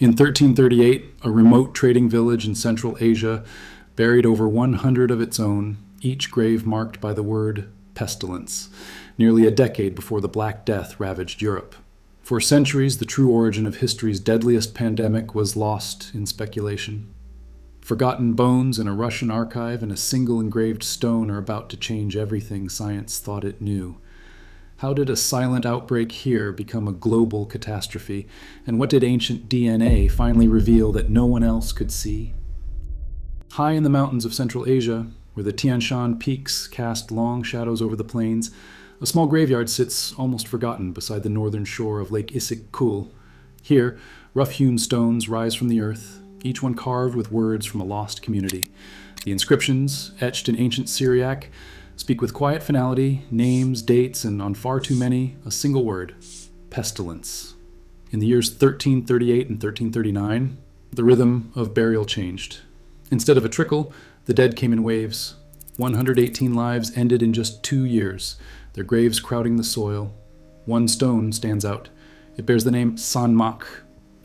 In 1338, a remote trading village in Central Asia buried over 100 of its own, each grave marked by the word Pestilence, nearly a decade before the Black Death ravaged Europe. For centuries, the true origin of history's deadliest pandemic was lost in speculation. Forgotten bones in a Russian archive and a single engraved stone are about to change everything science thought it knew. How did a silent outbreak here become a global catastrophe? And what did ancient DNA finally reveal that no one else could see? High in the mountains of Central Asia, where the Tian Shan peaks cast long shadows over the plains, a small graveyard sits almost forgotten beside the northern shore of Lake Issyk-Kul. Here, rough-hewn stones rise from the earth, each one carved with words from a lost community. The inscriptions, etched in ancient Syriac, speak with quiet finality, names, dates, and on far too many, a single word: pestilence. In the years 1338 and 1339, the rhythm of burial changed. Instead of a trickle, the dead came in waves. 118 lives ended in just 2 years, their graves crowding the soil. One stone stands out. It bears the name San Mak,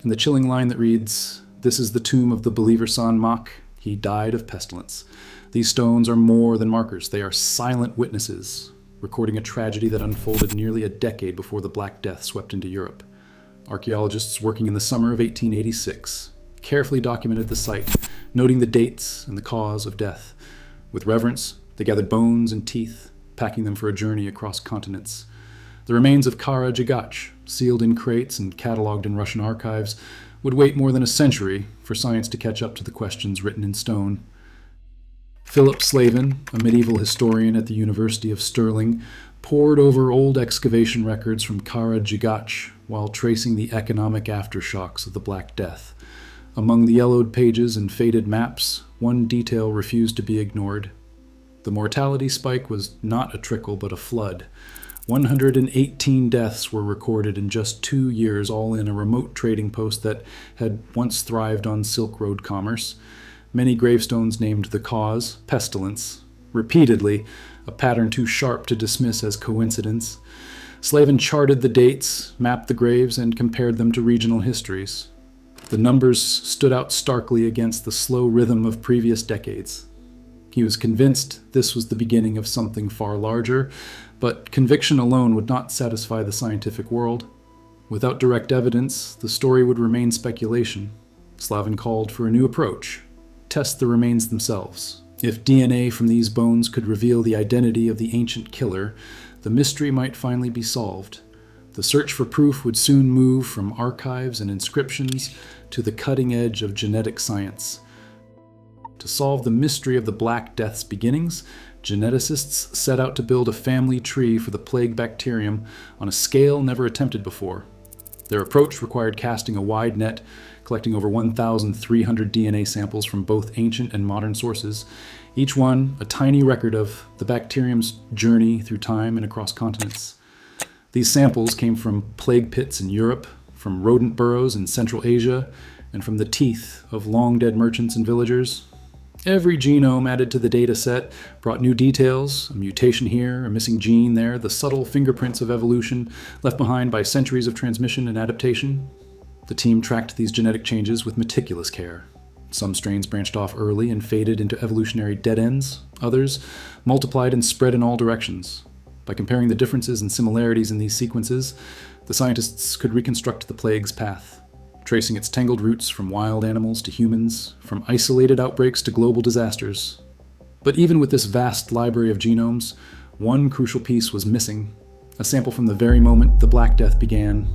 and the chilling line that reads, "This is the tomb of the believer San Mak. He died of pestilence." These stones are more than markers. They are silent witnesses, recording a tragedy that unfolded nearly a decade before the Black Death swept into Europe. Archaeologists working in the summer of 1886 carefully documented the site, noting the dates and the cause of death. With reverence, they gathered bones and teeth, packing them for a journey across continents. The remains of Kara-Djigach, sealed in crates and catalogued in Russian archives, would wait more than a century for science to catch up to the questions written in stone. Philip Slavin, a medieval historian at the University of Stirling, pored over old excavation records from Kara-Djigach while tracing the economic aftershocks of the Black Death. Among the yellowed pages and faded maps, one detail refused to be ignored. The mortality spike was not a trickle but a flood. 118 deaths were recorded in just 2 years, all in a remote trading post that had once thrived on Silk Road commerce. Many gravestones named the cause pestilence, repeatedly, a pattern too sharp to dismiss as coincidence. Slavin charted the dates, mapped the graves, and compared them to regional histories. The numbers stood out starkly against the slow rhythm of previous decades. He was convinced this was the beginning of something far larger, but conviction alone would not satisfy the scientific world. Without direct evidence, the story would remain speculation. Slavin called for a new approach: test the remains themselves. If DNA from these bones could reveal the identity of the ancient killer, the mystery might finally be solved. The search for proof would soon move from archives and inscriptions to the cutting edge of genetic science. To solve the mystery of the Black Death's beginnings, geneticists set out to build a family tree for the plague bacterium on a scale never attempted before. Their approach required casting a wide net, collecting over 1,300 DNA samples from both ancient and modern sources, each one a tiny record of the bacterium's journey through time and across continents. These samples came from plague pits in Europe, from rodent burrows in Central Asia, and from the teeth of long-dead merchants and villagers. Every genome added to the data set brought new details, a mutation here, a missing gene there, the subtle fingerprints of evolution left behind by centuries of transmission and adaptation. The team tracked these genetic changes with meticulous care. Some strains branched off early and faded into evolutionary dead ends. Others multiplied and spread in all directions. By comparing the differences and similarities in these sequences, the scientists could reconstruct the plague's path, tracing its tangled roots from wild animals to humans, from isolated outbreaks to global disasters. But even with this vast library of genomes, one crucial piece was missing: a sample from the very moment the Black Death began.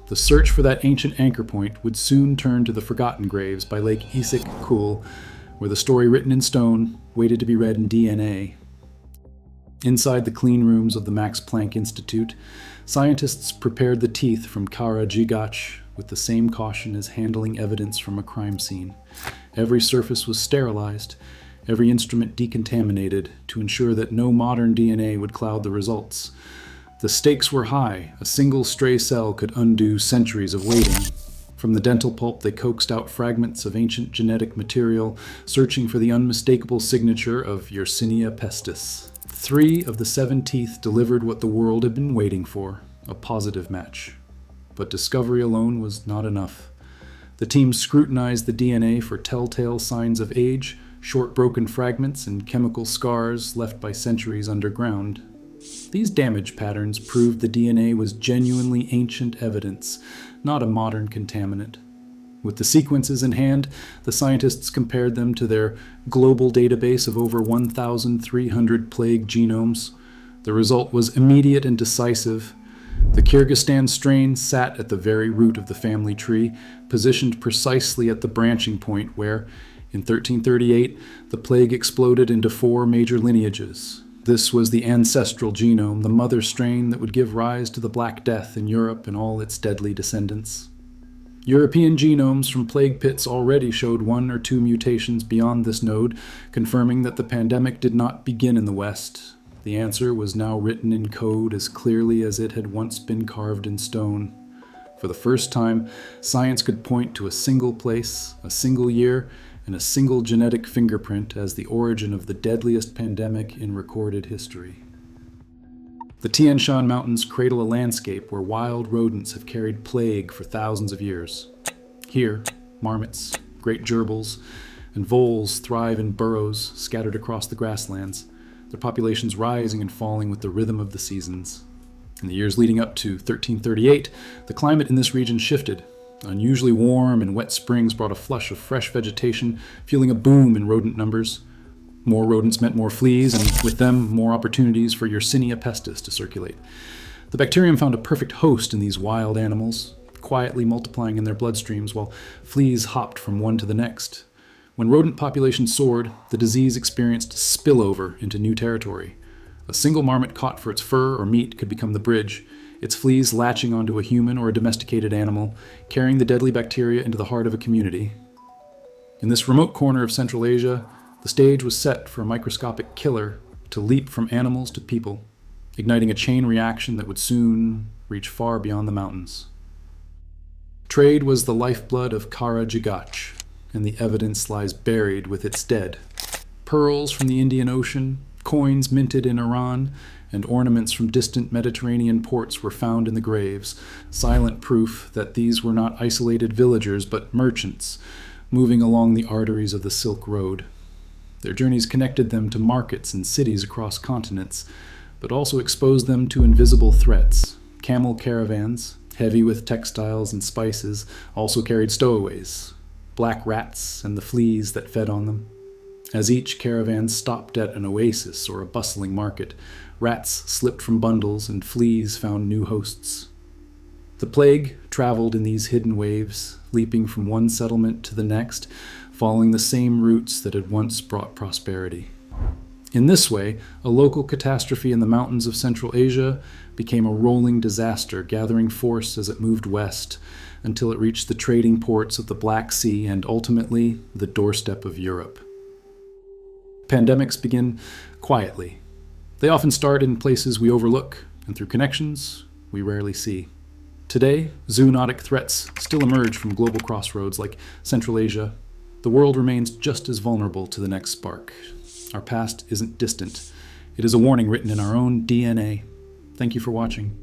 The search for that ancient anchor point would soon turn to the forgotten graves by Lake Issyk-Kul, where the story written in stone waited to be read in DNA. Inside the clean rooms of the Max Planck Institute, scientists prepared the teeth from Kara-Djigach with the same caution as handling evidence from a crime scene. Every surface was sterilized, every instrument decontaminated to ensure that no modern DNA would cloud the results. The stakes were high. A single stray cell could undo centuries of waiting. From the dental pulp, they coaxed out fragments of ancient genetic material, searching for the unmistakable signature of Yersinia pestis. 3 of the 7 teeth delivered what the world had been waiting for: a positive match. But discovery alone was not enough. The team scrutinized the DNA for telltale signs of age, short broken fragments, and chemical scars left by centuries underground. These damage patterns proved the DNA was genuinely ancient evidence, not a modern contaminant. With the sequences in hand, the scientists compared them to their global database of over 1,300 plague genomes. The result was immediate and decisive. The Kyrgyzstan strain sat at the very root of the family tree, positioned precisely at the branching point where, in 1338, the plague exploded into 4 major lineages. This was the ancestral genome, the mother strain that would give rise to the Black Death in Europe and all its deadly descendants. European genomes from plague pits already showed 1 or 2 mutations beyond this node, confirming that the pandemic did not begin in the West. The answer was now written in code as clearly as it had once been carved in stone. For the first time, science could point to a single place, a single year, and a single genetic fingerprint as the origin of the deadliest pandemic in recorded history. The Tian Shan Mountains cradle a landscape where wild rodents have carried plague for thousands of years. Here, marmots, great gerbils, and voles thrive in burrows scattered across the grasslands, their populations rising and falling with the rhythm of the seasons. In the years leading up to 1338, the climate in this region shifted. Unusually warm and wet springs brought a flush of fresh vegetation, fueling a boom in rodent numbers. More rodents meant more fleas, and with them, more opportunities for Yersinia pestis to circulate. The bacterium found a perfect host in these wild animals, quietly multiplying in their bloodstreams while fleas hopped from one to the next. When rodent populations soared, the disease experienced spillover into new territory. A single marmot caught for its fur or meat could become the bridge, its fleas latching onto a human or a domesticated animal, carrying the deadly bacteria into the heart of a community. In this remote corner of Central Asia, the stage was set for a microscopic killer to leap from animals to people, igniting a chain reaction that would soon reach far beyond the mountains. Trade was the lifeblood of Kara-Djigach, and the evidence lies buried with its dead. Pearls from the Indian Ocean, coins minted in Iran, and ornaments from distant Mediterranean ports were found in the graves, silent proof that these were not isolated villagers but merchants, moving along the arteries of the Silk Road. Their journeys connected them to markets and cities across continents, but also exposed them to invisible threats. Camel caravans, heavy with textiles and spices, also carried stowaways, black rats and the fleas that fed on them. As each caravan stopped at an oasis or a bustling market, rats slipped from bundles and fleas found new hosts. The plague traveled in these hidden waves, leaping from one settlement to the next, following the same routes that had once brought prosperity. In this way, a local catastrophe in the mountains of Central Asia became a rolling disaster, gathering force as it moved west, until it reached the trading ports of the Black Sea and ultimately the doorstep of Europe. Pandemics begin quietly. They often start in places we overlook, and through connections we rarely see. Today, zoonotic threats still emerge from global crossroads like Central Asia. The world remains just as vulnerable to the next spark. Our past isn't distant. It is a warning written in our own DNA. Thank you for watching.